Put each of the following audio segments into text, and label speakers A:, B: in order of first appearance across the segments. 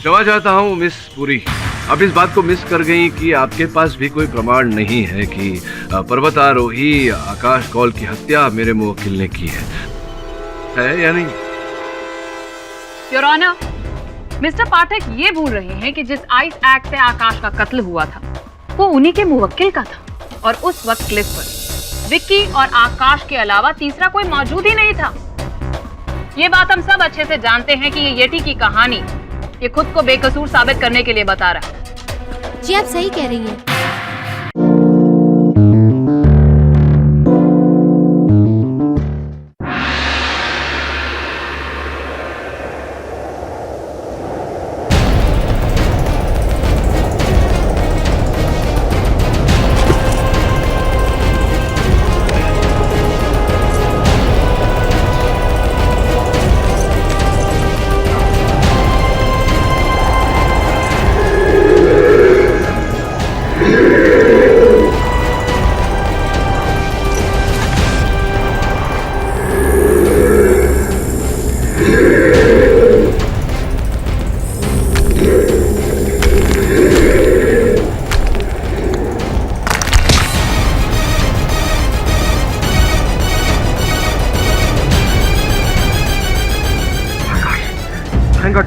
A: क्षमा चाहता हूँ मिस पुरी, आप इस बात को मिस कर गई कि आपके पास भी कोई प्रमाण नहीं है कि पर्वतारोही आकाश कौल की हत्या मेरे मुवक्किल ने की है या नहीं?
B: योर ऑनर, मिस्टर पाठक ये भूल रहे हैं कि जिस आइस एक्ट से आकाश का कत्ल हुआ था वो उन्हीं के मुवक्किल का था और उस वक्त क्लिफ पर विक्की और आकाश के अलावा तीसरा कोई मौजूद ही नहीं था। ये बात हम सब अच्छे से जानते हैं कि ये येटी की कहानी ये खुद को बेकसूर साबित करने के लिए बता रहा है।
C: जी आप सही कह रही हैं।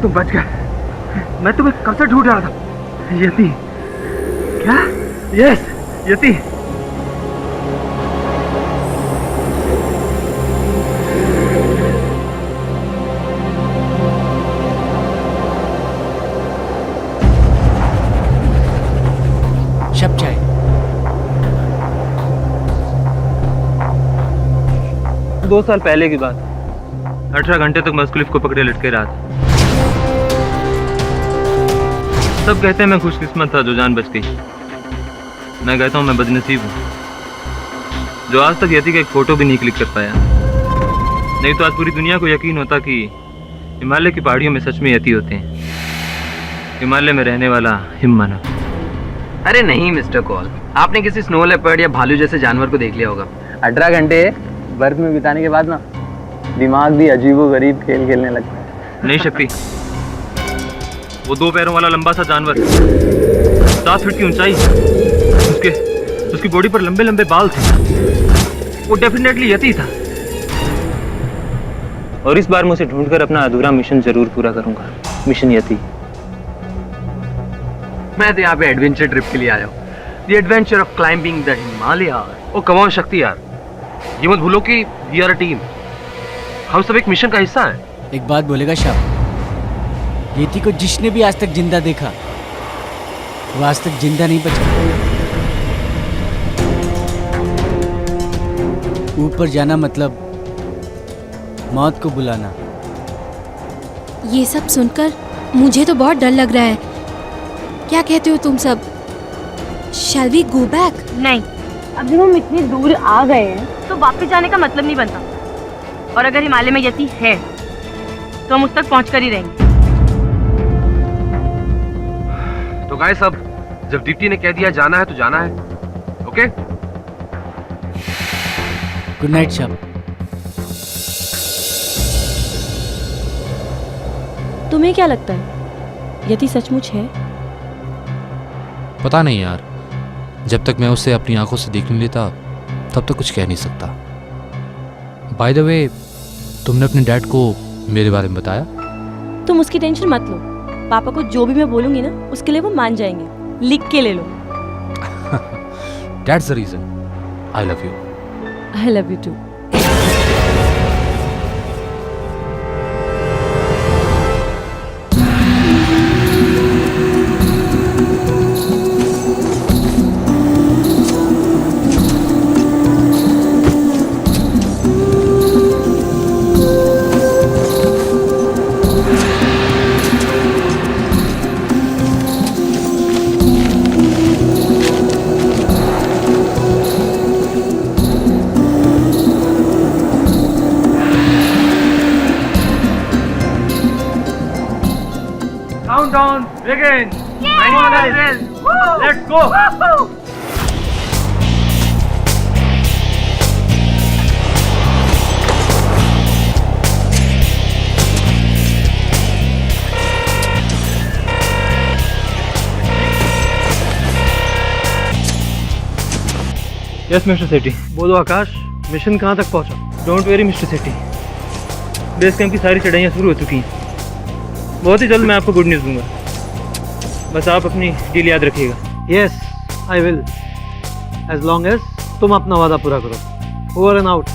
D: तुम बच गए। मैं तुम्हें कब से ढूंढ रहा था। यति क्या? यस यति।
E: शब चाय।
F: दो साल पहले की बात, 18 घंटे तक मैं उस क्लिफ को पकड़े लटके रहा था। सब कहते हैं मैं खुशकिस्मत था जो जान बच गई। मैं कहता हूँ मैं बदनसीब हूँ जो आज तक यति का एक फोटो भी नहीं क्लिक कर पाया। नहीं तो आज पूरी दुनिया को यकीन होता कि हिमालय की पहाड़ियों में सच में यति होते हैं। हिमालय में रहने वाला हिममानव।
G: अरे नहीं मिस्टर कॉल, आपने किसी स्नो लेपर्ड या भालू जैसे जानवर को देख लिया होगा।
H: 18 घंटे बर्फ में बिताने के बाद ना दिमाग भी अजीबोगरीब खेल खेलने लगता है।
F: नहीं शक्ति, वो 2 पैरों वाला लंबा सा जानवर, 7 फीट की ऊंचाई, उसकी बॉडी पर लंबे लंबे बाल थे। वो डेफिनेटली यति था। और इस बार मैं उसे ढूंढकर अपना अधूरा मिशन जरूर पूरा करूंगा। मिशन यति।
G: मैं तो यहाँ पे एडवेंचर ट्रिप के लिए आया हूँ। The adventure of climbing the Himalayas.
A: Oh come on Shakti यार, ये मत भूलो कि वी आर अ टीम। हम सब एक मिशन का हिस्सा हैं।
E: एक बात बोलेगा शाह, यति को जिसने भी आज तक जिंदा देखा वो आज तक जिंदा नहीं बचा। ऊपर जाना मतलब मौत को बुलाना।
C: ये सब सुनकर मुझे तो बहुत डर लग रहा है। क्या कहते हो तुम सब? Shall we go back?
B: नहीं, अभी हम इतनी दूर आ गए हैं तो वापस जाने का मतलब नहीं बनता। और अगर हिमालय में यति है तो हम उस तक पहुंच कर ही रहेंगे।
A: तो गाइस, अब जब दीप्ति ने कह दिया जाना है तो जाना है। Okay,
E: good night Shah.
I: तुम्हें क्या लगता है यति सचमुच है?
J: पता नहीं यार, जब तक मैं उसे अपनी आंखों से देख नहीं लेता तब तक कुछ कह नहीं सकता। बाय द वे, तुमने अपने डैड को मेरे बारे में बताया?
I: तुम उसकी टेंशन मत लो। पापा को जो भी मैं बोलूंगी ना उसके लिए वो मान जाएंगे। लिख के ले लो।
J: That's the reason. I love you.
I: I love you too.
D: Countdown begin. Come on guys, let's go.
F: Yes mister Sethi.
D: बोलो आकाश, मिशन कहाँ तक पहुँचा?
F: Don't worry mister Sethi, base camp की सारी चढ़ाइयाँ शुरू हो चुकी हैं। बहुत ही जल्द मैं आपको गुड न्यूज़ दूंगा। बस आप अपनी डील याद रखिएगा।
D: Yes I will, as long as तुम अपना वादा पूरा करो। Over and out.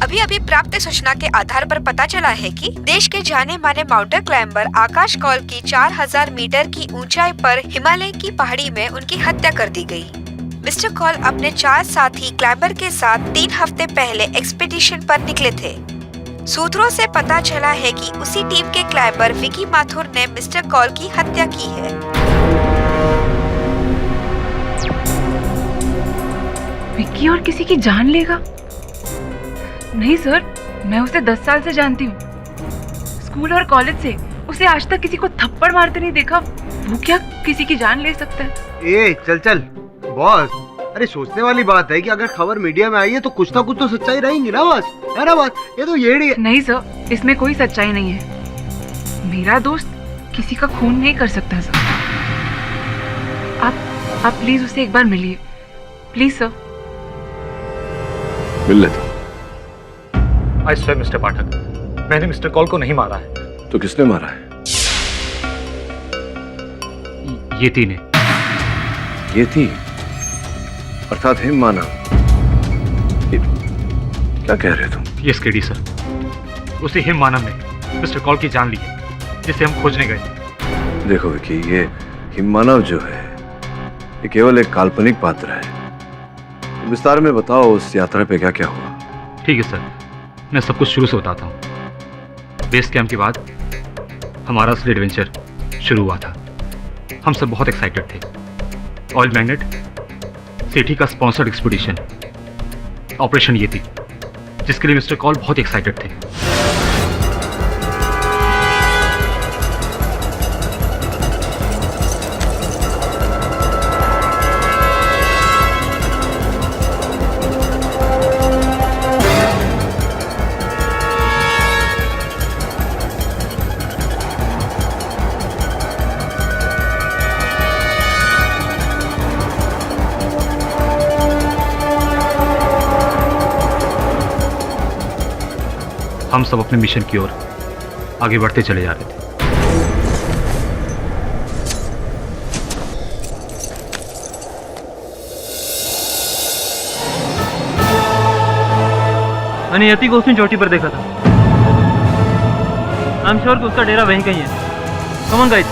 K: अभी अभी प्राप्त सूचना के आधार पर पता चला है कि देश के जाने माने माउंटेन क्लाइंबर आकाश कौल की 4000 मीटर की ऊंचाई पर हिमालय की पहाड़ी में उनकी हत्या कर दी गई। मिस्टर कौल अपने 4 साथी क्लाइंबर के साथ 3 हफ्ते पहले एक्सपीडिशन पर निकले थे। सूत्रों से पता चला है कि उसी टीम के क्लाइंबर विकी माथुर ने मिस्टर कौल की हत्या की है।
B: विक्की और किसी की जान लेगा? नहीं सर, मैं उसे 10 साल से जानती हूँ। स्कूल और कॉलेज से उसे आज तक किसी को थप्पड़ मारते नहीं देखा। वो क्या किसी की जान ले सकता है?
L: ए चल चल बॉस, अरे सोचने वाली बात है कि अगर खबर मीडिया में आई है तो कुछ ना कुछ तो सच्चाई रहेगी ना बॉस, है ना बॉस? ये तो येड़ी है।
B: नहीं सर, इसमें कोई सच्चाई नहीं है। मेरा दोस्त किसी का खून नहीं कर सकता सर। आप प्लीज उसे एक बार मिलिए, प्लीज सर।
A: मिल लेता हूं।
J: आई स्वेयर मिस्टर पाठक, मैंने मिस्टर कौल को नहीं मारा है।
A: तो किसने मारा है?
J: येती ने।
A: येती अर्थात हिम मानव। क्या कह रहे तुम?
J: यस केडी सर, उसी हिम मानव ने मिस्टर कौल की जान ली है, जिसे हम खोजने गए।
A: देखो विकी, ये हिम मानव जो है ये केवल एक काल्पनिक पात्र है। विस्तार में बताओ उस यात्रा पे क्या क्या हुआ।
J: ठीक है सर, मैं सब कुछ शुरू से बताता हूँ। बेस कैंप के बाद हमारा असली एडवेंचर शुरू हुआ था। हम सब बहुत एक्साइटेड थे। ऑयल मैग्नेट सेठी का स्पॉन्सर्ड एक्सपीडिशन ऑपरेशन येती, जिसके लिए मिस्टर कौल बहुत एक्साइटेड थे। हम सब अपने मिशन की ओर आगे बढ़ते चले जा रहे थे।
F: मैंने यति को उसने चोटी पर देखा था। आई एम श्योर कि उसका डेरा वहीं कहीं है। Come on guys,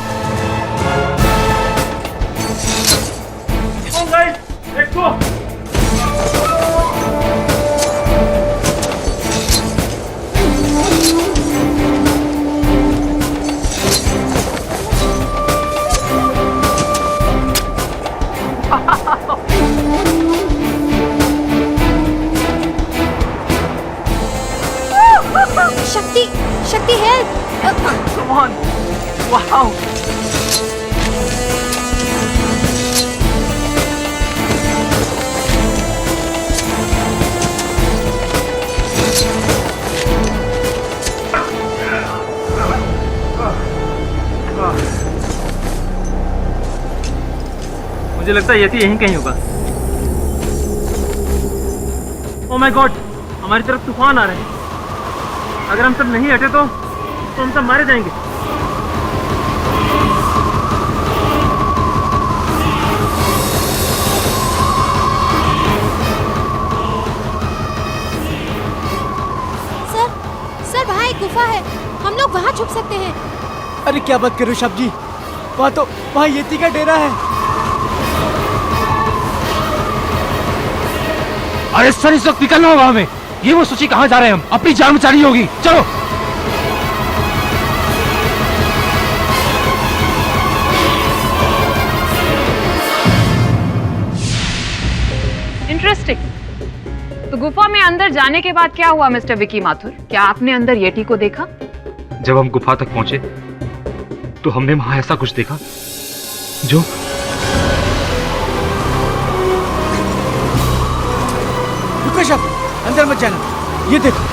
F: let's go.
C: शक्ति, शक्ति हेल्प!
B: Come on! Wow!
F: मुझे लगता है यति यहीं कहीं होगा। ओह माय गॉड, हमारी तरफ तूफान आ रहे हैं। अगर हम सब नहीं हटे तो हम सब मारे जाएंगे।
C: सर, सर वहाँ एक गुफा है, हम लोग वहाँ छुप सकते हैं।
E: अरे क्या बात कर रहे हो साहब जी, वहाँ येती का डेरा है।
J: अरे सर, इस वक्त निकलना होगा हमें। ये वो सोची कहाँ जा रहे हैं हम? अपनी जान बचानी होगी, चलो।
B: इंटरेस्टिंग। तो गुफा में अंदर जाने के बाद क्या हुआ मिस्टर विकी माथुर? क्या आपने अंदर येटी को देखा?
J: जब हम गुफा तक पहुंचे तो हमने वहां ऐसा कुछ देखा जो
E: रुको साहब, अंदर मत जाना। ये देखो,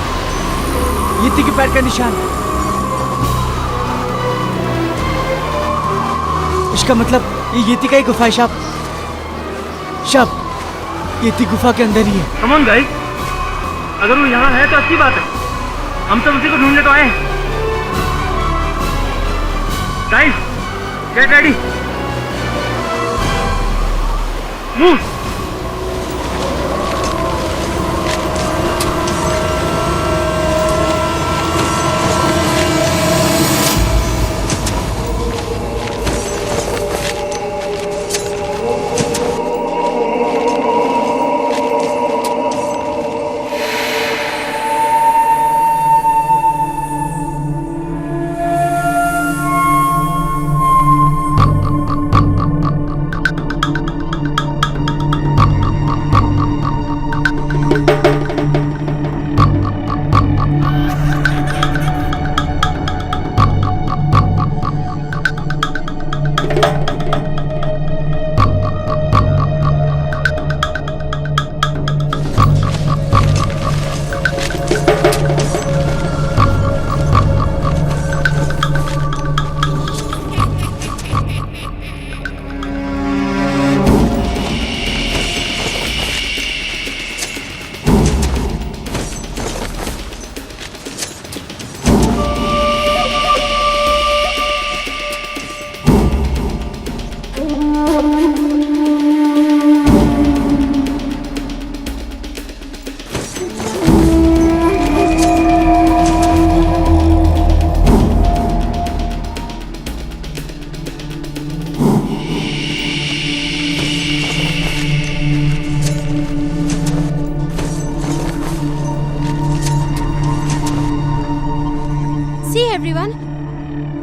E: येती के पैर का निशान। इसका मतलब ये येती का ही गुफा है शाप। शाप, येती गुफा के अंदर ही है।
D: कम ऑन गाइस, अगर वो यहाँ है तो अच्छी बात है, हम सब उसी को ढूंढने तो आए हैं। Guys, get ready, move.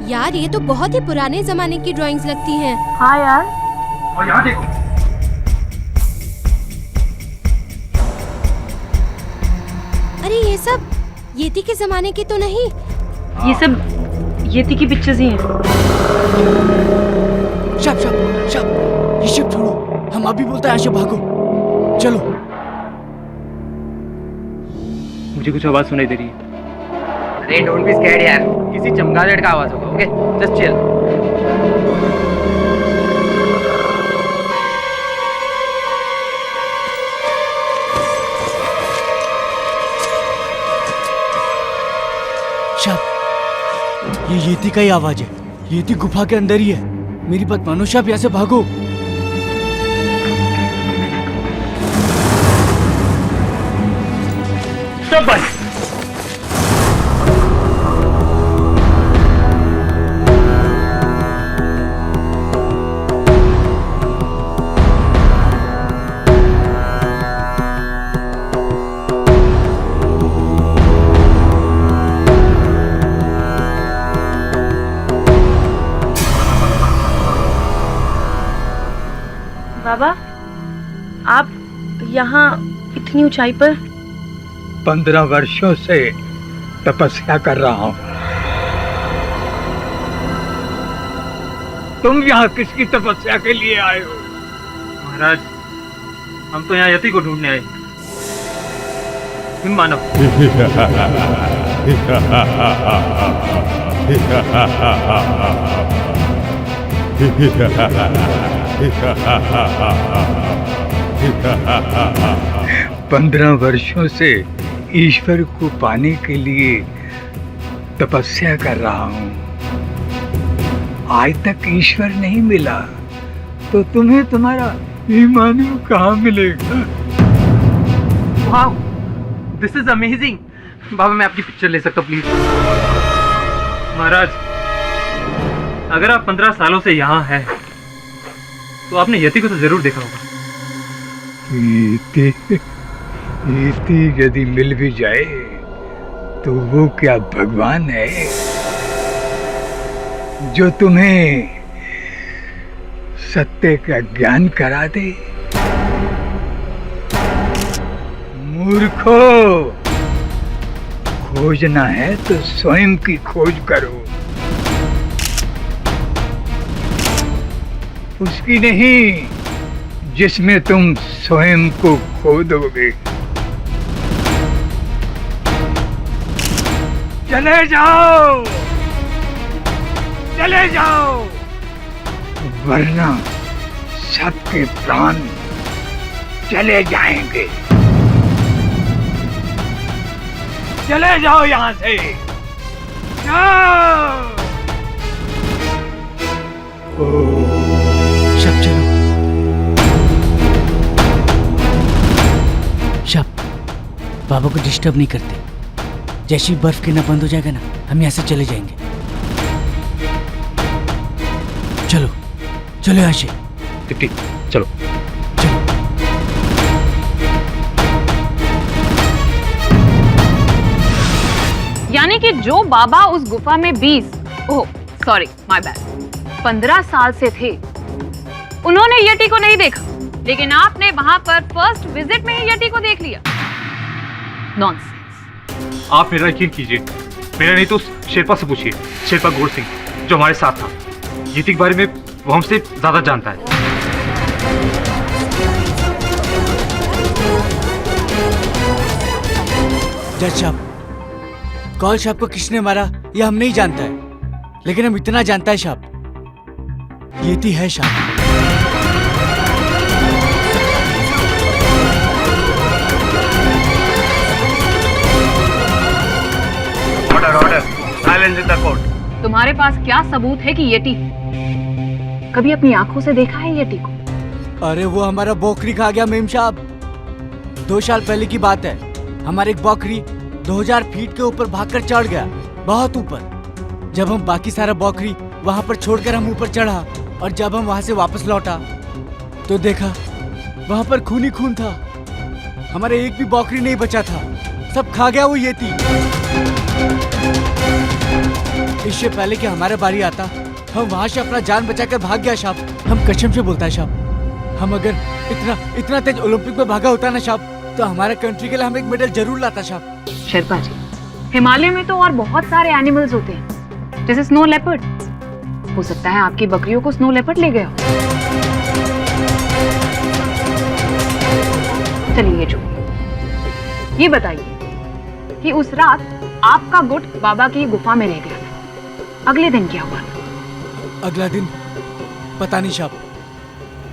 C: यार ये तो बहुत ही पुराने जमाने की ड्राइंग्स लगती हैं।
I: हाँ यार।
D: और यहाँ देखो,
C: अरे ये सब येती के जमाने की तो नहीं?
I: ये सब येती की पिक्चर्स ही हैं।
E: शब शब शब, ये शब छोड़ो, हम अभी बोलते हैं यहाँ से भागो, चलो।
F: मुझे कुछ आवाज सुनाई दे रही है।
G: अरे डोंट बी स्कैर्ड यार, किसी चमगादड़ का आवाज होगा। Okay, just chill.
E: शब, ये येती का ही आवाज है। येती गुफा के अंदर ही है। मेरी बात मानो शब, यहाँ से भागो।
D: स्टॉप भाई।
I: बाबा, आप यहाँ इतनी ऊंचाई पर?
M: 15 वर्षों से तपस्या कर रहा हूँ। तुम यहाँ किसकी तपस्या के लिए आए हो?
F: महाराज, हम तो यहाँ यति को ढूंढने आए। तुम मानव।
M: पंद्रह वर्षों से ईश्वर को पाने के लिए तपस्या कर रहा हूँ। आज तक ईश्वर नहीं मिला तो तुम्हें तुम्हारा ईमान कहाँ मिलेगा?
G: Wow, this is amazing. बाबा, मैं आपकी पिक्चर ले सकता हूँ प्लीज?
F: महाराज, अगर आप 15 सालों से यहाँ हैं, तो आपने यति को तो जरूर देखा होगा।
M: यति यदि मिल भी जाए तो वो क्या भगवान है जो तुम्हें सत्य का ज्ञान करा दे? मूर्खो, खोजना है तो स्वयं की खोज करो, उसकी नहीं जिसमें तुम स्वयं को खो दोगे। चले जाओ, चले जाओ, वरना सबके प्राण चले जाएंगे। चले जाओ यहाँ से, जाओ।
E: शब चलो। शब, बाबा को डिस्टर्ब नहीं करते। जैसे ही बर्फ गिरना बंद हो जाएगा ना, हम यहाँ से चले जाएंगे। चलो चलो यहाँ से।
J: दीप्ति चलो।
B: यानी कि जो बाबा उस गुफा में 15 साल से थे, उन्होंने यति को नहीं देखा, लेकिन आपने वहां पर फर्स्ट विजिट में ही यति को देख लिया। नॉनसेंस।
J: आप मेरा यकीन कीजिए, मेरा नहीं तो उस शेरपा से पूछिए, शेरपा गोड़ सिंह जो हमारे साथ था। यति के बारे में वो हमसे ज्यादा जानता है।
E: जज साहब, कौल साहब को किसने मारा ये हम नहीं जानता है, लेकिन हम इतना जानता है साहब, यति है साहब।
A: Order order, silence in the court.
B: तुम्हारे पास क्या सबूत है कि यति कभी अपनी आंखों से देखा है यति को?
E: अरे वो हमारा बकरी खा गया मेम साहब। 2 साल पहले की बात है, हमारे एक बकरी 2000 फीट के ऊपर भागकर चढ़ गया, बहुत ऊपर। जब हम बाकी सारा बकरी वहां पर छोड़कर हम ऊपर चढ़ा, और जब हम वहां से वापस लौटा तो देखा वहां पर खून ही खून था। हमारे एक भी बकरी नहीं बचा था, सब खा गया वो यति। इससे पहले कि हमारा बारी आता, हम वहां से अपना जान बचाकर भाग गया साहब। हम कसम से बोलता है साहब, हम अगर इतना तेज ओलंपिक में भागा होता ना साहब, तो हमारा कंट्री के लिए हम एक मेडल जरूर लाता साहब।
B: शेरपा जी, हिमालय में तो और बहुत सारे एनिमल्स होते हैं, जैसे स्नो लेपर्ड। हो सकता है आपकी बकरियों को स्नो लेपर्ड ले गया हो। चलिए जो ये बताइए कि उस रात आपका गुट बाबा की गुफा में रह गया था, अगले दिन क्या हुआ था?
E: अगला दिन पता नहीं साहब,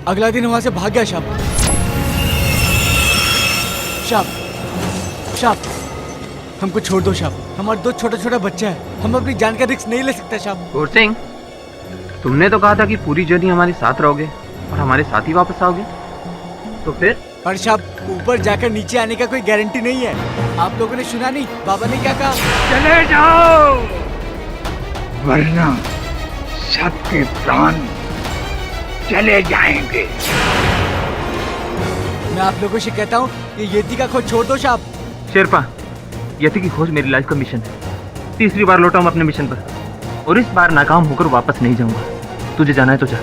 E: अगला दिन वहां से भाग गया साहब। साहब हमको छोड़ दो साहब, हमारे 2 छोटे बच्चे हैं, हम अपनी जान का रिस्क नहीं ले सकते साहब।
G: गोड़ सिंह, तुमने तो कहा था कि पूरी जर्नी हमारे साथ रहोगे और हमारे साथ ही वापस आओगे, तो फिर?
E: पर साहब, ऊपर जाकर नीचे आने का कोई गारंटी नहीं है। आप लोगों ने सुना नहीं बाबा ने क्या कहा?
M: चले जाओ, वरना सबके प्राण चले जाएंगे।
E: मैं आप लोगों से कहता हूँ ये यति का खोज छोड़ दो साहब।
F: शेरपा, यति की खोज मेरी लाइफ का मिशन है। 3री बार लौटा हूँ अपने मिशन पर, और इस बार नाकाम होकर वापस नहीं जाऊंगा। तुझे जाना है तो जा,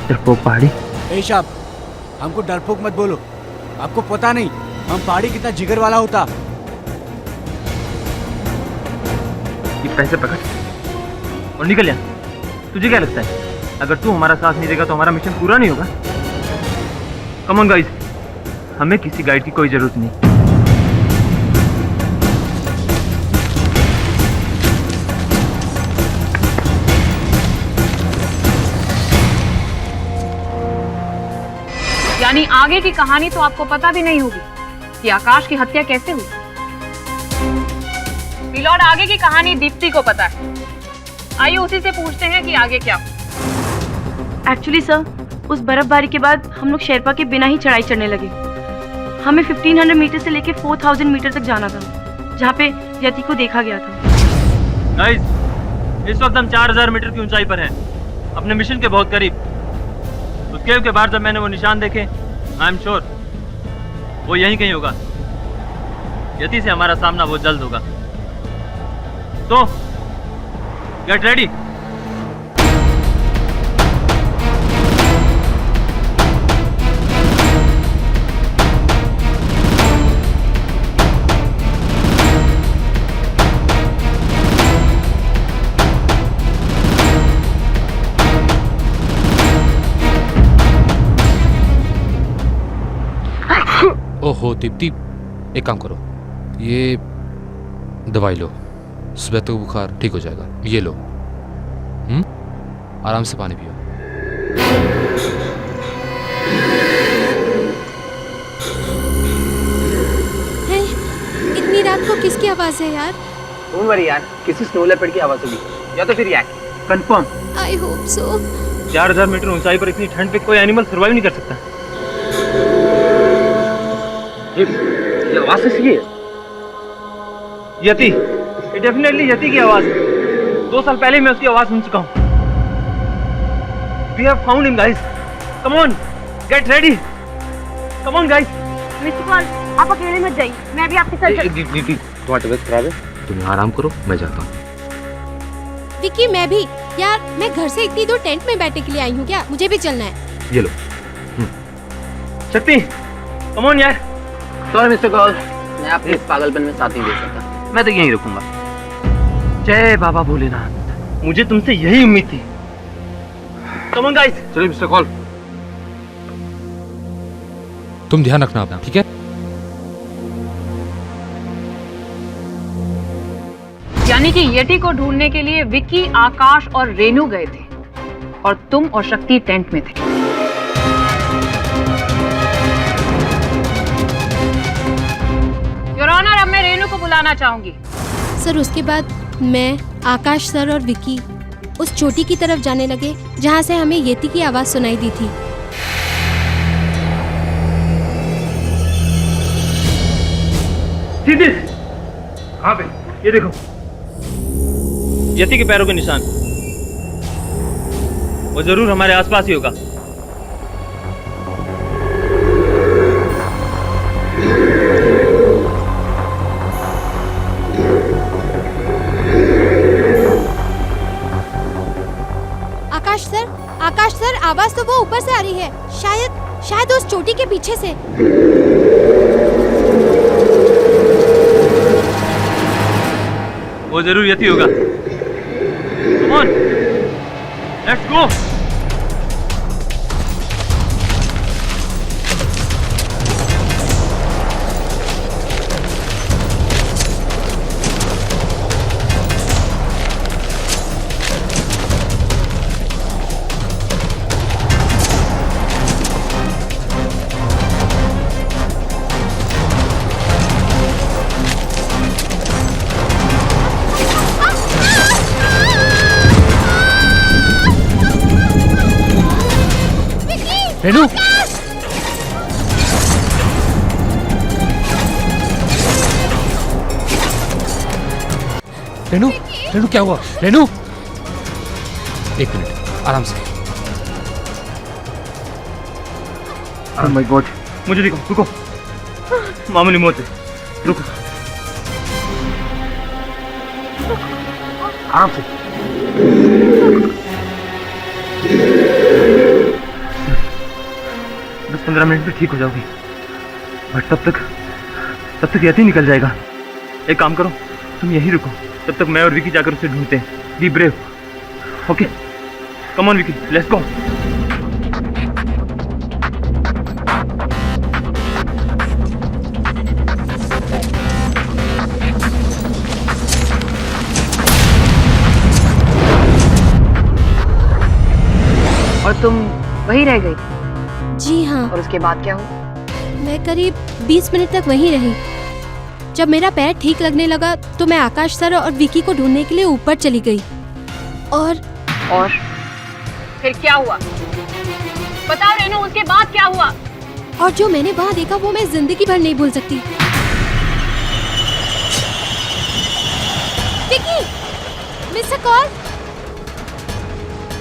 F: डरपोक पहाड़ी।
E: ए साहब, हमको डरपोक मत बोलो, आपको पता नहीं हम पहाड़ी कितना जिगर वाला होता।
F: ये पैसे पकड़ और निकल जा। तुझे क्या लगता है अगर तू हमारा साथ नहीं देगा तो हमारा मिशन पूरा नहीं होगा? कम ऑन गाइस, हमें किसी गाइड की कोई जरूरत नहीं।
B: यानी आगे की कहानी तो आपको पता भी नहीं होगी कि आकाश की हत्या कैसे हुई। मिलॉर्ड, आगे की कहानी दीप्ति को पता है। आइए उसी से पूछते हैं कि आगे क्या हुआ।
I: एक्चुअली सर, उस बर्फबारी के बाद हम लोग शेरपा के बिना ही चढ़ाई चढ़ने लगे। हमें 1500 मीटर से लेकर 4000 मीटर तक जाना था, जहाँ पे यति को देखा गया था।
F: गाइस, इस वक्त हम 4000 मीटर की ऊंचाई पर हैं, अपने मिशन के बहुत करीब। उस केव के बाहर जब मैंने वो निशान देखे, आई एम श्योर वो यहीं कहीं होगा। यति से हमारा सामना बहुत जल्द होगा, तो गेट रेडी।
N: ओहो दीप्ति, एक काम करो, ये दवाई लो, सुबह तक बुखार ठीक हो जाएगा। ये लो, आराम से पानी पियो।
C: देखो किसकी आवाज है यार।
H: डोंट वरी यार, किसी स्नो लेपर्ड की आवाज होगी या तो फिर yak.
G: Confirm.
C: I hope so.
F: 4000 metre ऊंचाई पर इतनी ठंड पे कोई एनिमल सर्वाइव नहीं कर सकता।
G: ये आवाज किसकी है?
F: यति, ये डेफिनेटली यति की आवाज है। 2 साल पहले मैं उसकी आवाज सुन चुका हूँ। We have found him, guys. Come on, get ready. Come on, guys.
I: Mister Paul, आप अकेले मत जाइए, मैं भी आपके साथ
H: तुम्हारी तबीयत खराब है, तुम आराम करो, मैं जाता हूँ।
C: विकी मैं भी यार, मैं घर से इतनी दूर टेंट में बैठने के लिए आई हूँ क्या? मुझे भी चलना है।
H: ये लो।
F: शक्ति, come on यार।
H: सॉरी मिस्टर कॉल, मैं आपके इस पागलपन में साथ नहीं दे सकता। मैं तो यहीं रुकूंगा।
G: जय बाबा भोलेनाथ।
F: मुझे तुमसे यही उम्मीद थी। Come on, guys.
H: चलिए मिस्टर कॉल।
N: तुम ध्यान रखना अपना, ठीक है?
B: यानी कि येटी को ढूंढने के लिए विक्की, आकाश और रेनू गए थे और तुम और शक्ति टेंट में थे। योर ऑनर, अब मैं रेनू को बुलाना चाहूंगी।
C: सर उसके बाद मैं, आकाश सर और विकी उस चोटी की तरफ जाने लगे जहाँ से हमें येती की आवाज सुनाई दी थी।
F: सीधे कहाँ पे? ये देखो, यति के पैरों के निशान। वो जरूर हमारे आसपास ही होगा।
C: आकाश सर, आवाज तो वो ऊपर से आ रही है। शायद उस चोटी के पीछे से।
F: वो जरूर यति होगा। Come on, let's go.
N: Renu, Renu, Renu क्या हुआ? रेनू, 1 मिनट, आराम से।
F: Oh my God, मुझे देखो, रुको। मामूली मौत है, रुको।
G: आराम से। बस 15 मिनट में ठीक हो जाओगी, बट तब तक यति निकल जाएगा। एक काम करो, तुम यहीं रुको, तब तक मैं और विकी जाकर उसे ढूंढते हैं। Be brave, okay? Come on Vicky, let's go.
B: और तुम वहीं रह गई?
C: जी हाँ।
B: और उसके बाद क्या हुआ?
C: मैं करीब 20 मिनट तक वहीं रही। जब मेरा पैर ठीक लगने लगा तो मैं आकाश सर और विकी को ढूंढने के लिए ऊपर चली गई। और
B: फिर क्या हुआ? बताओ रेनू, उसके बाद क्या हुआ?
C: और जो मैंने वहाँ देखा वो मैं जिंदगी भर नहीं भूल सकती। विकी, मिस्टर कॉल,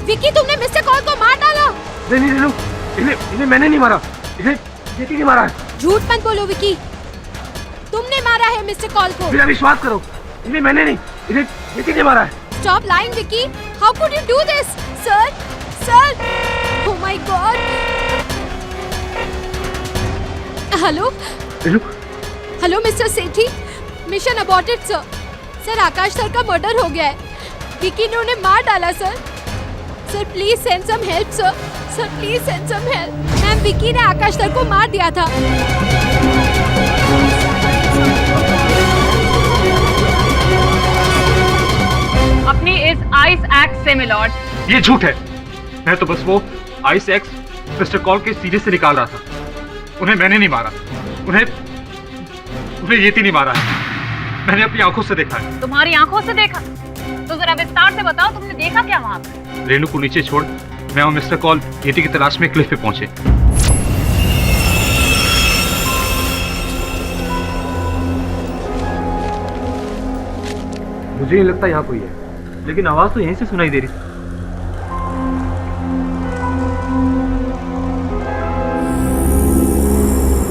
C: विकी तुमने मिस्टर कॉल को मार डाला।
G: नहीं रेनू, इन्हें मैंने नहीं मारा, इन्हें यति ने मारा है।
C: झूठ मत बोलो विकी, तुमने मारा है मिस्टर कॉल को।
G: मेरा विश्वास करो, इन्हें मैंने नहीं, इन्हें यति ने मारा है।
C: Stop lying, Vicky. How could you do this, sir? Sir! Oh my God! Hello? Hello, Mr. Sethi. Mission aborted, sir. Sir, Akash sir का मर्डर हो गया है। विकी ने उन्हें मार डाला, sir. Sir, please send some help, sir. Sir, please send some help. Ma'am, Vicky ने आकाश sir को मार दिया था।
B: अपनी इस आइस एक्स से मिलॉर्ड।
J: ये झूठ है। मैं तो बस वो आइस एक्स मिस्टर कॉल के सीधे से निकाल रहा था। उन्हें मैंने नहीं मारा, उन्हें येती नहीं मारा है। मैंने अपनी आंखों से देखा है।
B: तुम्हारी आंखों से देखा? तो जरा विस्तार से बताओ, तुमने देखा क्या वहां पर?
J: रेनू को नीचे छोड़ मैं और मिस्टर कॉल येती की तलाश में क्लिफ पे पहुंचे।
G: मुझे नहीं लगता यहाँ कोई है, लेकिन आवाज तो यहीं से सुनाई दे रही।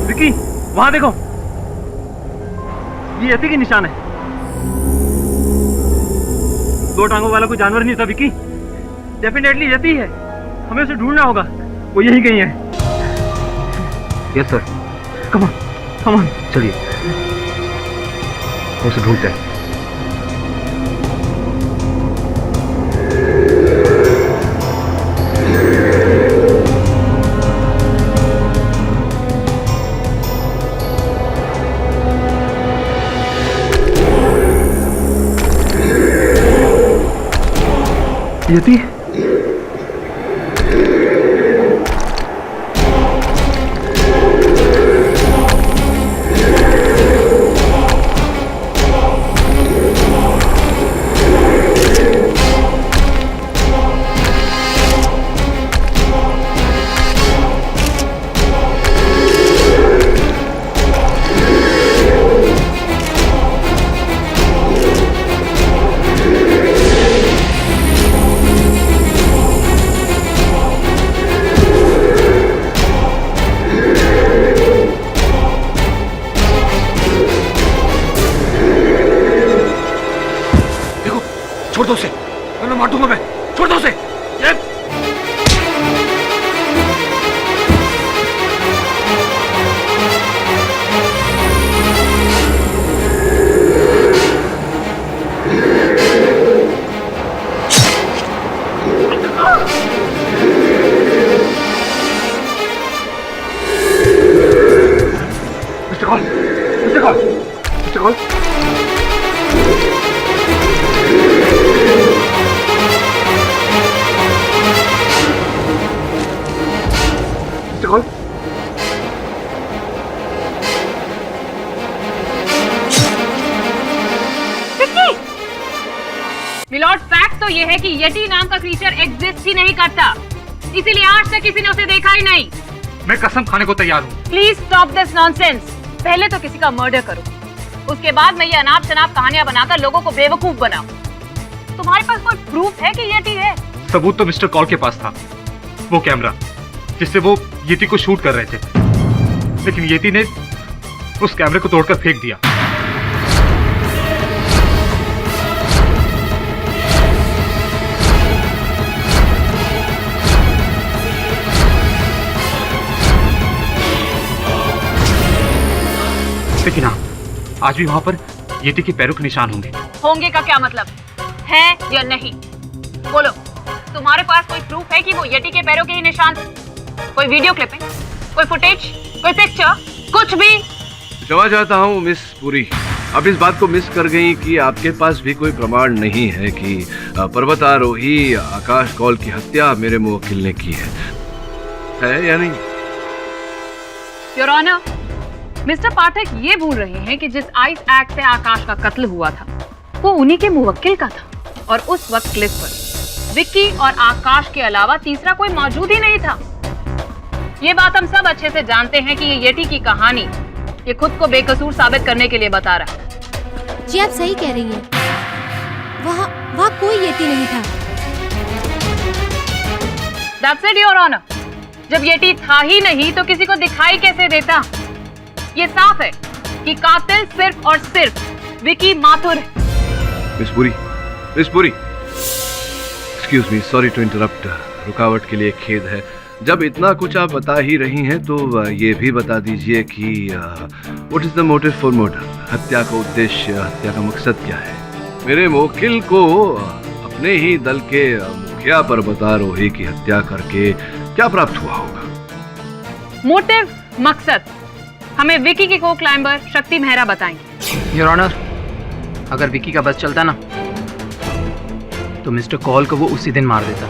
G: विकी, वहां देखो, ये यति के निशान है। दो टांगों वाला कोई जानवर नहीं था विकी, डेफिनेटली यति है। हमें उसे ढूंढना होगा, वो यही कहीं है।
L: Yes sir.
G: Come on, come on,
L: चलिए उसे ढूंढते हैं।
G: यति,
A: छोड़ दो उसे, वरना मार दूंगा मैं। छोड़ दो उसे। Mister Kaul, mister Kaul, mister Kaul.
L: Kaul.
B: Milord, fact तो ये है कि येटी नाम का क्रीचर एग्जिस्ट ही नहीं करता, इसीलिए आज तक किसी ने उसे देखा ही नहीं।
J: मैं कसम खाने को तैयार हूँ।
B: Please stop this nonsense. पहले तो किसी का मर्डर करो, उसके बाद मैं ये अनाप शनाप कहानियां बनाकर लोगों को बेवकूफ बनाऊं। तुम्हारे पास कोई प्रूफ है कि येटी है?
J: सबूत तो मिस्टर कॉल के पास था, वो कैमरा जिससे वो येती को शूट कर रहे थे, लेकिन येती ने उस कैमरे को तोड़कर फेंक दिया। लेकिन हाँ, आज भी वहां पर येती के पैरों के निशान होंगे।
B: होंगे का क्या मतलब है या नहीं? बोलो, तुम्हारे पास कोई प्रूफ है कि वो येटी के पैरों के ही निशान थे? कोई वीडियो क्लिपिंग, कोई फुटेज, कोई पिक्चर, कुछ भी?
A: क्षमा चाहता हूँ मिस पुरी, आप इस बात को मिस कर गई कि आपके पास भी कोई प्रमाण नहीं है कि पर्वतारोही आकाश कौल की हत्या मेरे मुवक्किल ने की है या नहीं?
B: योर ऑनर, मिस्टर पाठक ये भूल रहे हैं कि जिस आइस एक्ट से आकाश का कत्ल हुआ था वो उन्हीं के मुवक्किल का था, और उस वक्त क्लिफ पर विक्की और आकाश के अलावा तीसरा कोई मौजूद ही नहीं था। ये बात हम सब अच्छे से जानते हैं कि ये येटी की कहानी ये खुद को बेकसूर साबित करने के लिए बता रहा है।
C: जी आप सही कह रही हैं। वहाँ कोई येटी नहीं था।
B: That's it, your honour. जब येटी था ही नहीं तो किसी को दिखाई कैसे देता? ये साफ है कि कातिल सिर्फ और सिर्फ विकी माथुर है।
A: Miss Puri, excuse me, sorry to interrupt. रुकावट के लिए खेद है। जब इतना कुछ आप बता ही रही हैं तो ये भी बता दीजिए कि what is the motive for murder? हत्या का उद्देश्य, हत्या का मकसद क्या है? मेरे मुवक्किल को अपने ही दल के मुखिया पर्वतारोही की हत्या करके क्या प्राप्त हुआ होगा?
B: मोटिव, मकसद हमें विकी के को क्लाइंबर शक्ति मेहरा बताएंगे।
H: योर ऑनर, अगर विकी का बस चलता ना तो मिस्टर कॉल को वो उसी दिन मार देता।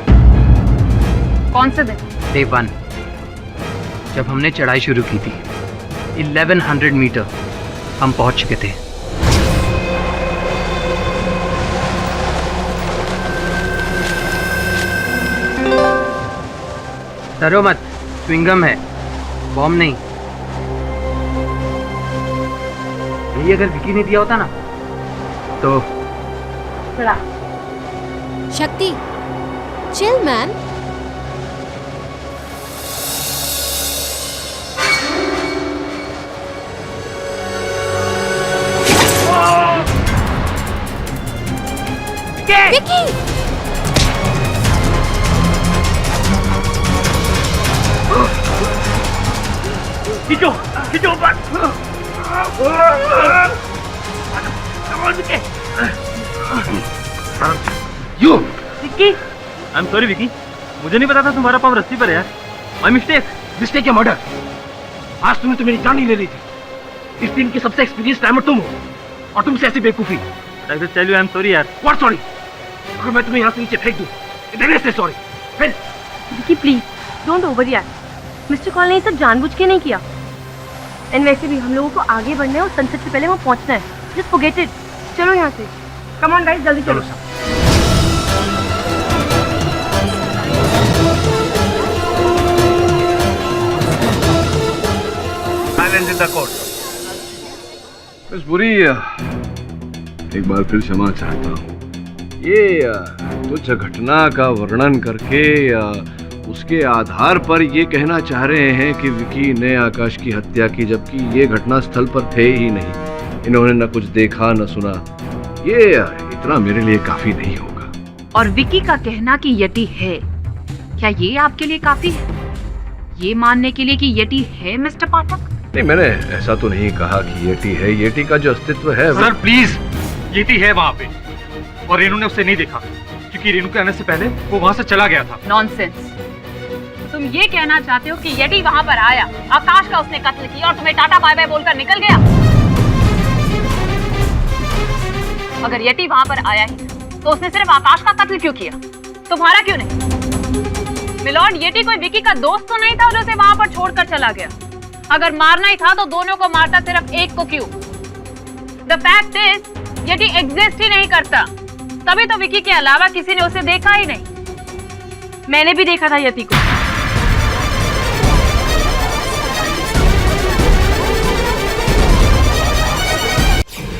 B: कौन से दिन?
H: डे 1, जब हमने चढ़ाई शुरू की थी। 1100 मीटर हम पहुंच चुके थे। डरो मत, च्युइंगम है, बॉम्ब नहीं। यही अगर विकी ने दिया होता ना तो
C: शक्ति, चिल मैन। विकी!
G: खींचो खींचो ऊपर।
F: You Vicky, I am sorry Vicky, मुझे नहीं पता था तुम्हारा पाँव रस्सी पर है यार। माय मिस्टेक या मर्डर? आज तुमने तो मेरी जान नहीं ले रही थी। इस टीम के सबसे एक्सपीरियंस टाइमर तुम हो और तुमसे ऐसी बेवकूफी। I will tell you I am sorry यार। What sorry? अगर मैं तुम्हें यहाँ से नीचे फेंक दूँ, then say sorry. फिर
I: Vicky please don't over react. Mister call ने ये सब जानबूझ के नहीं किया। एंड वैसे भी हम लोगों को आगे बढ़ना है और सनसेट से पहले वहाँ पहुँचना है। Just forget it. चलो यहाँ से। कम ऑन गाइस, जल्दी चलो।
A: Silence in the court. Miss बुरी, एक बार फिर क्षमा चाहता हूँ। ये तुच्छ घटना का वर्णन करके उसके आधार पर ये कहना चाह रहे हैं कि विकी ने आकाश की हत्या की, जबकि ये घटना स्थल पर थे ही नहीं। इन्होंने न कुछ देखा न सुना। ये इतना मेरे लिए काफी नहीं होगा।
B: और विकी का कहना कि यति है, क्या ये आपके लिए काफी है? ये मानने के लिए कि यति है मिस्टर पाठक?
A: नहीं, मैंने ऐसा तो नहीं कहा कि येटी है। येटी का जो अस्तित्व है
J: सर प्लीज, येटी है वहाँ पे और रेनू ने उसे नहीं देखा क्योंकि रेनू के आने से पहले वो वहाँ से चला गया था।
B: नॉनसेंस। तुम ये कहना चाहते हो कि येटी वहाँ पर आया, आकाश का उसने कत्ल किया और तुम्हें टाटा बाय बाय बोलकर निकल गया? अगर येटी वहाँ पर आया ही तो उसने सिर्फ आकाश का कत्ल क्यों किया, तुम्हारा क्यों नहीं? मिलॉर्ड, येटी कोई विकी का दोस्त तो नहीं था जो उसे वहाँ पर छोड़कर चला गया। अगर मारना ही था तो दोनों को मारता, सिर्फ एक को क्यों? The fact is yeti exist ही नहीं करता, तभी तो विकी के अलावा किसी ने उसे देखा ही नहीं।
I: मैंने भी देखा था यति को।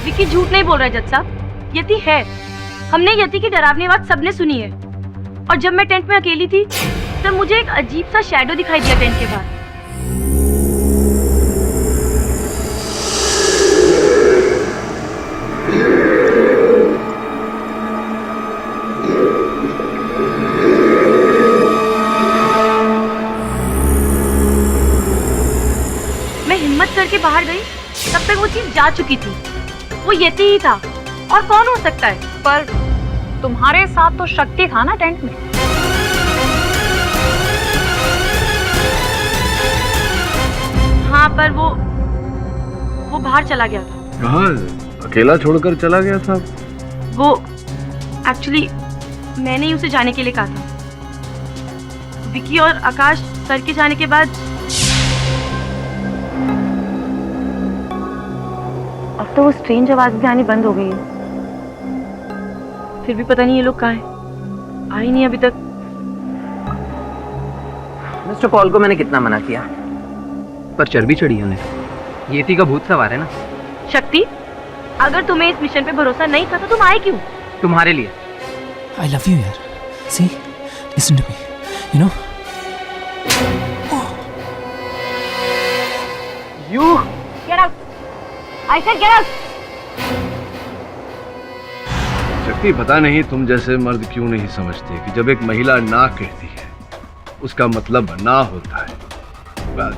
I: विकी झूठ नहीं बोल रहा है जज साहब, यति है। हमने यति की डरावनी आवाज सबने सुनी है। और जब मैं टेंट में अकेली थी तब मुझे एक अजीब सा शैडो दिखाई दिया टेंट के बाहर। हिम्मत करके बाहर गई, तब तक वो चीज जा चुकी थी। वो यति ही था, और कौन हो सकता है?
B: पर तुम्हारे साथ तो शक्ति था ना टेंट में।
I: हाँ, पर वो बाहर चला गया था।
A: कहाँ? अकेला छोड़कर चला गया था?
I: वो एक्चुअली मैंने ही उसे जाने के लिए कहा था। विकी और आकाश सर के जाने के बाद अब तो वो स्ट्रेंज आवाज भी आनी बंद हो गई है। फिर भी पता नहीं ये लोग कहाँ हैं, आए नहीं अभी तक।
H: मिस्टर पॉल को मैंने कितना मना किया, पर चर्बी चढ़ी उन्हें। येती का भूत सवार है ना।
I: शक्ति, अगर तुम्हें इस मिशन पे भरोसा नहीं था तो तुम आए क्यों?
H: तुम्हारे लिए।
O: I love you यार। See, listen to me. You know?
I: You get out. I said get out.
A: शक्ति, पता नहीं तुम जैसे मर्द क्यों नहीं समझते कि जब एक महिला ना कहती है उसका मतलब ना होता है। बात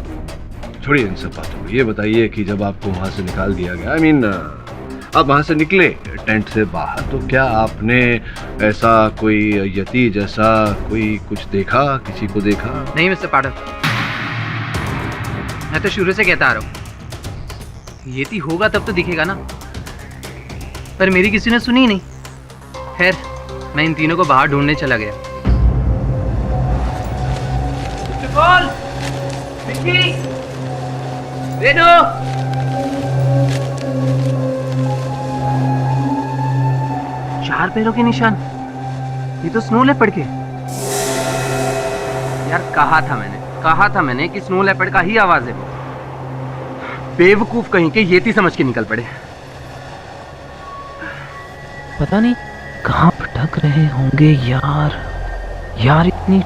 A: छोड़िए इन सब बातों को। ये बताइए कि जब आपको वहां से निकाल दिया गया, I mean, आप वहां से निकले टेंट से बाहर, तो क्या आपने ऐसा कोई यति जैसा कोई कुछ देखा, किसी को देखा?
H: नहीं मिस्टर पाठक, मैं तो शुरू से कहता आ रहा हूँ येती होगा तब तो दिखेगा ना, पर मेरी किसी ने सुनी ही नहीं। खैर, मैं इन तीनों को बाहर ढूंढने चला गया। मिस्टर पॉल, विकी, रेनू, चार पैरों के निशान, ये तो स्नो लेपर्ड के। यार कहा था मैंने कि स्नो लेपर्ड का ही आवाज है वो। बेवकूफ कहीं के येती समझ के निकल पड़े।
O: पता नहीं कहाँ भटक रहे होंगे यार। यार इतनी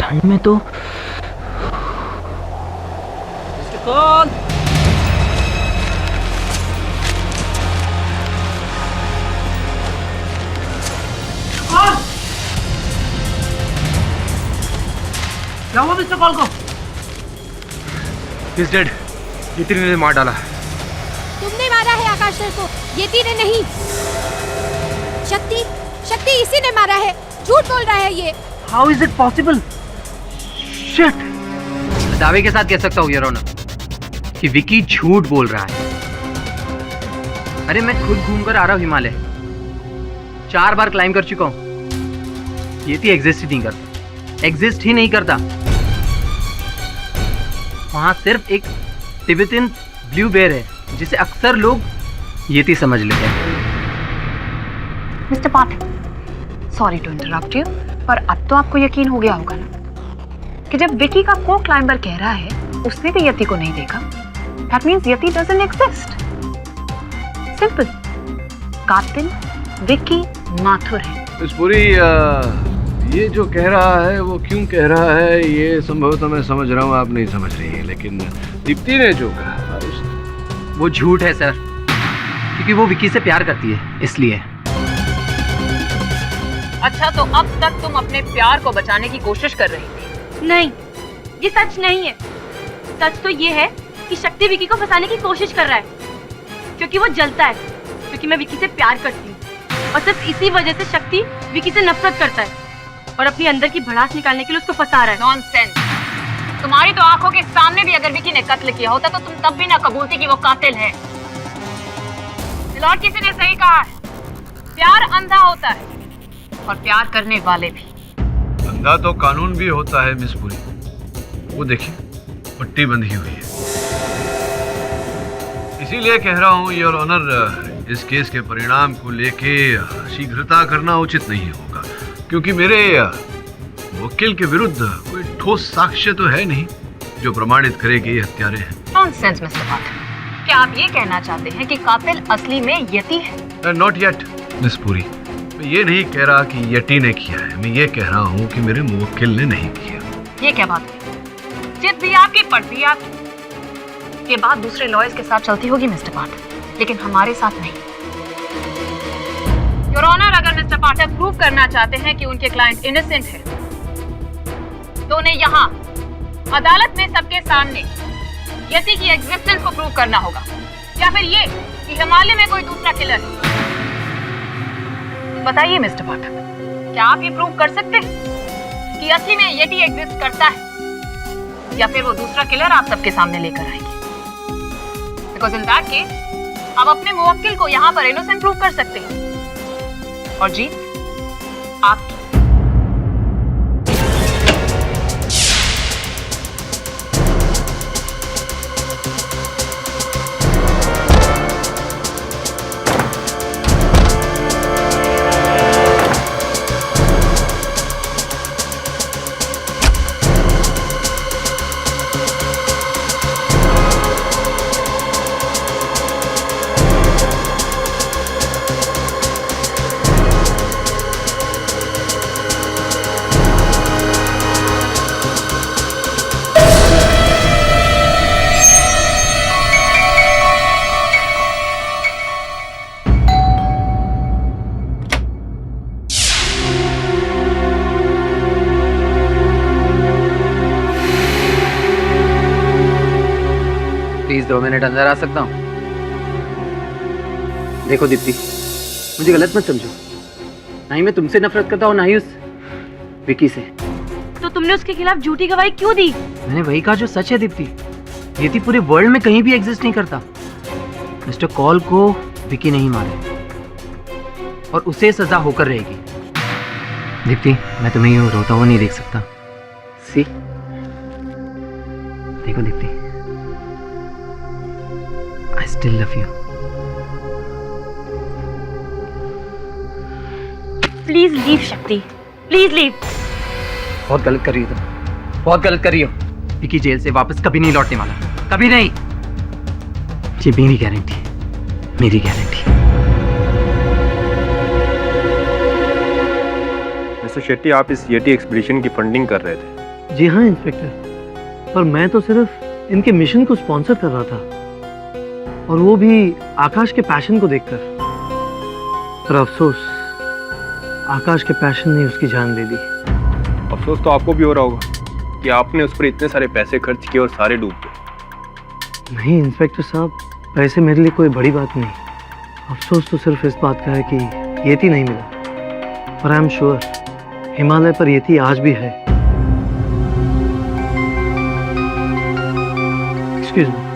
O: ठंड में तो।
H: कॉल क्या हुआ मिस्टर कॉल को?
G: He's dead. येती ने मार डाला।
C: तुमने मारा है आकाश सर को, येती ने नहीं। शक्ति इसी ने मारा है। झूठ बोल रहा है ये।
H: How is it possible? Shit! दावे के साथ कह सकता हूँ योर ऑनर कि विकी झूठ बोल रहा है। अरे मैं खुद घूमकर आ रहा हूँ हिमालय, 4 बार क्लाइंब कर चुका हूँ। येती एग्जिस्ट ही नहीं करता। वहां सिर्फ एक तिब्बतन ब्लू बेयर है जिसे अक्सर लोग येती समझ लेते हैं।
B: Mister Pathak, sorry to interrupt you, पर अब तो आपको यकीन हो गया होगा ना कि जब विकी का को क्लाइंबर कह रहा है उसने भी यति को नहीं देखा, that means yeti doesn't exist. Simple. कातिल विकी माथुर है।
A: मिस पुरी, ये जो कह रहा है वो क्यों कह रहा है ये संभवतः मैं समझ रहा हूँ, आप नहीं समझ रही है, लेकिन दीप्ति ने जो कहा
H: वो झूठ है सर, क्योंकि वो विकी से प्यार करती है इसलिए।
B: अच्छा, तो अब तक तुम अपने प्यार को बचाने की कोशिश कर रही थी?
I: नहीं, ये सच नहीं है। सच तो ये है कि शक्ति विकी को फंसाने की कोशिश कर रहा है, क्योंकि वो जलता है, क्योंकि मैं विकी से प्यार करती हूँ और सिर्फ इसी वजह से शक्ति विकी से नफरत करता है और अपनी अंदर की भड़ास निकालने के लिए उसको फंसा रहा है।
B: नॉनसेंस। तुम्हारी तो आंखों के सामने भी अगर विकी ने कत्ल किया होता तो तुम तब भी ना कबूलती कि वो कातिल है। लॉर्ड किसी ने सही कहा है, प्यार अंधा होता है और प्यार करने वाले भी।
A: अंधा तो कानून भी होता है मिस पुरी, वो देखिए पट्टी बंधी हुई है। इसीलिए कह रहा हूँ योर ऑनर, इस केस के परिणाम को लेके शीघ्रता करना उचित नहीं होगा, क्योंकि मेरे वकील के विरुद्ध कोई ठोस साक्ष्य तो है नहीं जो प्रमाणित करे कि ये हत्यारे हैं।
B: नॉनसेंस मिस्टर पाठक, क्या आप ये कहना चाहते हैं कि कातिल असली में यति है?
A: नॉट येट मिस पुरी, मैं ये नहीं कह रहा कि यति ने किया है, मैं ये कह रहा हूँ कि मेरे मुवक्किल ने नहीं किया।
B: ये क्या बात है? जिद भी आपकी, पढ़ भी आपकी। ये बात दूसरे लॉयर्स के साथ चलती होगी मिस्टर पाठक, लेकिन हमारे साथ नहीं। योर ऑनर, अगर मिस्टर पाठक प्रूव करना चाहते हैं कि उनके क्लाइंट इनोसेंट है, तो उन्हें यहाँ अदालत में सबके सामने यति की एग्जिस्टेंस को प्रूव करना होगा, या फिर ये कि हिमालय में कोई दूसरा किलर है। बताइए मिस्टर पाठक, क्या आप ये प्रूव कर सकते हैं कि असली में यति एग्जिस्ट करता है, या फिर वो दूसरा किलर आप सबके सामने लेकर आएंगे? बिकॉज इन दैट केस आप अपने मुवक्किल को यहाँ पर इनोसेंट प्रूव कर सकते हैं और जीत आपकी।
H: प्लीज 2 मिनट अंदर आ सकता हूँ? देखो दीप्ति, मुझे गलत मत समझो, ना ही मैं तुमसे नफरत करता हूँ ना ही उस विकी से।
I: तो तुमने उसके खिलाफ झूठी गवाही क्यों दी?
H: मैंने वही कहा जो सच है दीप्ति। यति पूरे वर्ल्ड में कहीं भी एग्जिस्ट नहीं करता। मिस्टर कॉल को विकी नहीं मारे और उसे सजा होकर रहेगी। दीप्ति, मैं तुम्हें यूं रोता हुआ नहीं देख सकता। सी, देखो Deepti, I still love you.
I: Please leave शक्ति, प्लीज लीव।
H: बहुत गलत कर रही हो तुम। बहुत गलत कर रही हो। विकी जेल से वापस कभी नहीं लौटने वाला, कभी नहीं। ये मेरी गारंटी, मेरी गारंटी।
P: मिस्टर शेट्टी, आप इस येटी एक्सपीडिशन की फंडिंग कर रहे थे।
D: जी हाँ इंस्पेक्टर, पर मैं तो सिर्फ इनके मिशन को स्पॉन्सर कर रहा था, और वो भी आकाश के पैशन को देखकर। पर अफसोस, आकाश के पैशन ने उसकी जान ले ली।
P: अफसोस तो आपको भी हो रहा होगा कि आपने उस पर इतने सारे पैसे खर्च किए और सारे डूब गए।
D: नहीं इंस्पेक्टर साहब, पैसे मेरे लिए कोई बड़ी बात नहीं। अफसोस तो सिर्फ इस बात का है कि येती नहीं मिला। पर आई एम श्योर हिमालय पर येती आज भी है। Excuse me.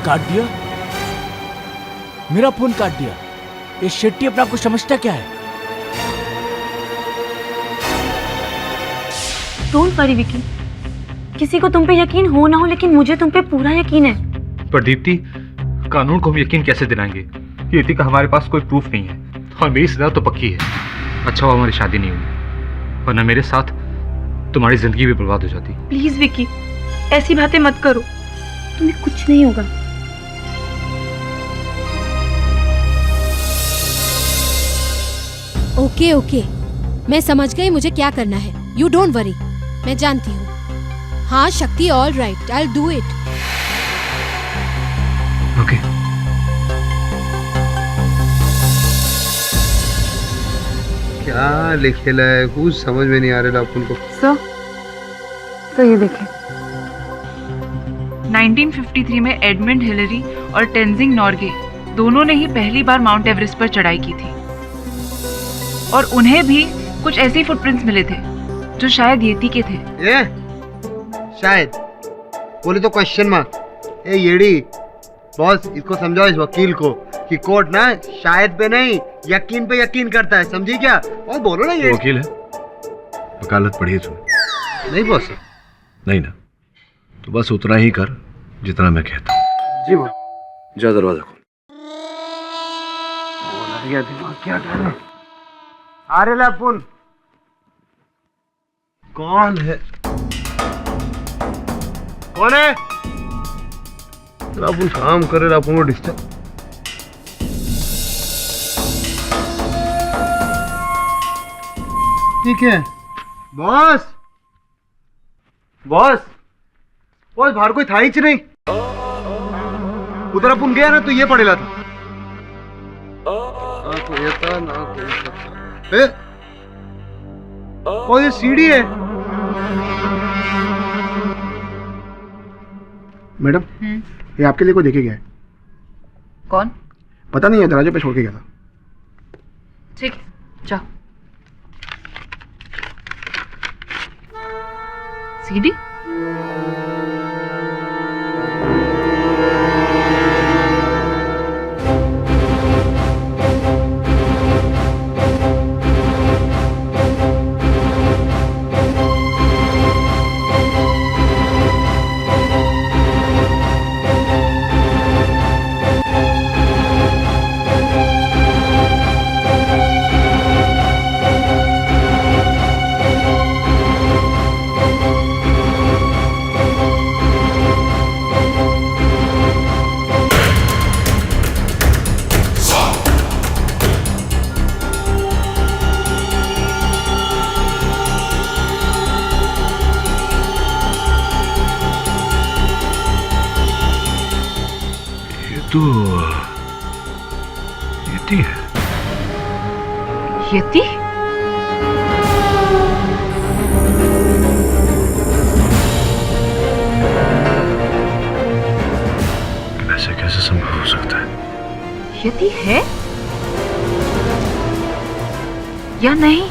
E: काट दिया, मेरा फोन काट दिया। ये शेट्टी अपना कुछ समझता क्या है?
I: डोंट वरी विकी, किसी को तुम पे यकीन हो ना हो, लेकिन मुझे तुम पे पूरा यकीन है।
J: पर दीप्ति, कानून को हम यकीन कैसे दिलाएंगे? येती का हमारे पास कोई प्रूफ नहीं है और मेरी सजा तो पक्की है। अच्छा हुआ हमारी शादी नहीं हुई, वरना मेरे साथ तुम्हारी जिंदगी भी बर्बाद हो जाती।
I: प्लीज विकी, ऐसी बातें मत करो, तुम्हें कुछ नहीं होगा।
C: ओके ओके, मैं समझ गई मुझे क्या करना है। यू डोंट वरी, मैं जानती हूँ। हाँ शक्ति, all right, I will do it.
P: Okay.
L: क्या लिखेला है, कुछ समझ में नहीं आ रहा अपन को।
B: सर ये देखें, 1953 में एडमंड हिलरी और टेंजिंग नॉर्गे दोनों ने ही पहली बार माउंट एवरेस्ट पर चढ़ाई की थी, और उन्हें भी कुछ ऐसे फुटप्रिंट्स मिले थे जो शायद येती के थे।
L: ये शायद बोले तो क्वेश्चन मार्क। ए येड़ी बॉस, इसको समझाओ इस वकील को कि कोर्ट ना शायद पे नहीं यकीन पे यकीन करता है, समझी क्या? और बोलो ना ये
A: वकील है, वकालत पढ़ी है तूने?
L: नहीं बॉस।
A: नहीं ना, तो बस उतना ही कर जितना मैं कहता हूँ।
L: जी बॉस।
A: जा दरवाजा खोल।
L: दिमाग क्या कर रहे? अरे लापुन कौन है? कौन है? लापुन काम करे, लापुन को डिस्टर्ब। ठीक है बॉस। बॉस बॉस, बाहर कोई था ही नहीं। उधर अपन गया ना तो ये पड़ेला था। ना कोई था ना कोई। और ये सीढ़ी है।
B: मैडम,
L: ये आपके लिए कोई देखे गया है?
B: कौन?
L: पता नहीं है, दरवाजे पे छोड़ के गया था।
B: ठीक, जाओ। सीढ़ी?
A: तो येती है।
B: येती?
A: ऐसे कैसे संभव हो सकता है?
B: येती है या नहीं?